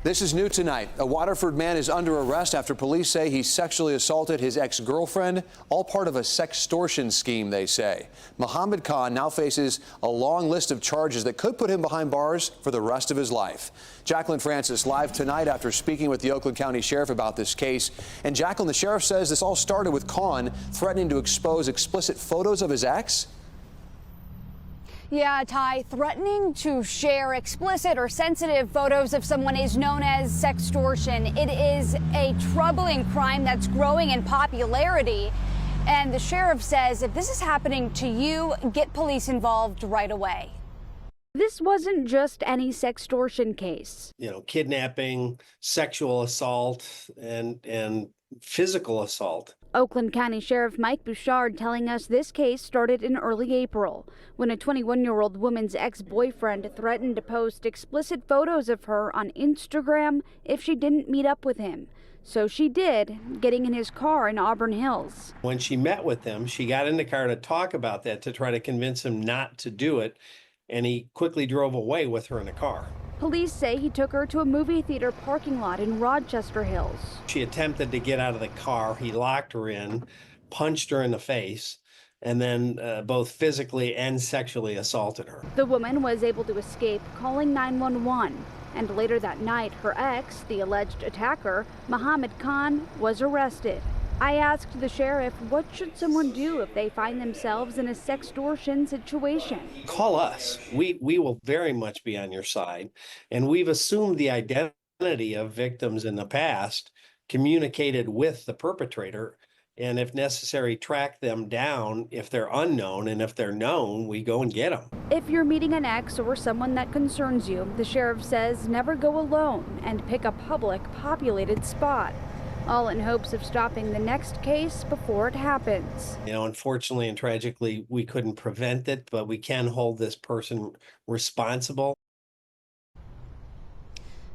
This is new tonight. A Waterford man is under arrest after police say he sexually assaulted his ex-girlfriend, all part of a sextortion scheme, they say. Mohammed Khan now faces a long list of charges that could put him behind bars for the rest of his life. Jacqueline Francis live tonight after speaking with the Oakland County Sheriff about this case. And Jacqueline, the sheriff says this all started with Khan threatening to expose explicit photos of his ex. Yeah, Ty, threatening to share explicit or sensitive photos of someone is known as sextortion. It is a troubling crime that's growing in popularity. And the sheriff says if this is happening to you, get police involved right away. This wasn't just any sextortion case. Kidnapping, sexual assault, and physical assault. Oakland County Sheriff Mike Bouchard telling us this case started in early April when a 21-year-old woman's ex-boyfriend threatened to post explicit photos of her on Instagram if she didn't meet up with him. So she did, getting in his car in Auburn Hills. When she met with him, she got in the car to talk about that, to try to convince him not to do it, and he quickly drove away with her in the car. Police say he took her to a movie theater parking lot in Rochester Hills. She attempted to get out of the car. He locked her in, punched her in the face, and then both physically and sexually assaulted her. The woman was able to escape, calling 911. And later that night, her ex, the alleged attacker, Mohammed Khan, was arrested. I asked the sheriff, what should someone do if they find themselves in a sextortion situation? Call us. We will very much be on your side. And we've assumed the identity of victims in the past, communicated with the perpetrator, and if necessary, track them down if they're unknown. And if they're known, we go and get them. If you're meeting an ex or someone that concerns you, the sheriff says never go alone and pick a public, populated spot. All in hopes of stopping the next case before it happens. Unfortunately and tragically, we couldn't prevent it, but we can hold this person responsible.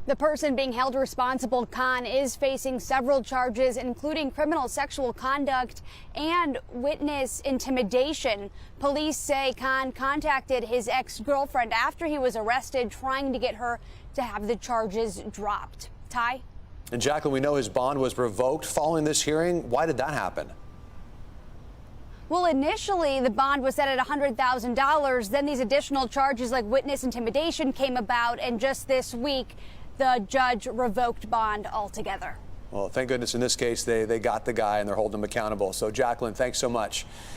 The person being held responsible, Khan, is facing several charges, including criminal sexual conduct and witness intimidation. Police say Khan contacted his ex-girlfriend after he was arrested, trying to get her to have the charges dropped. Ty? And Jacqueline, we know his bond was revoked following this hearing. Why did that happen? Well, initially, the bond was set at $100,000. Then these additional charges like witness intimidation came about. And just this week, the judge revoked bond altogether. Well, thank goodness in this case, they got the guy and they're holding him accountable. So, Jacqueline, thanks so much.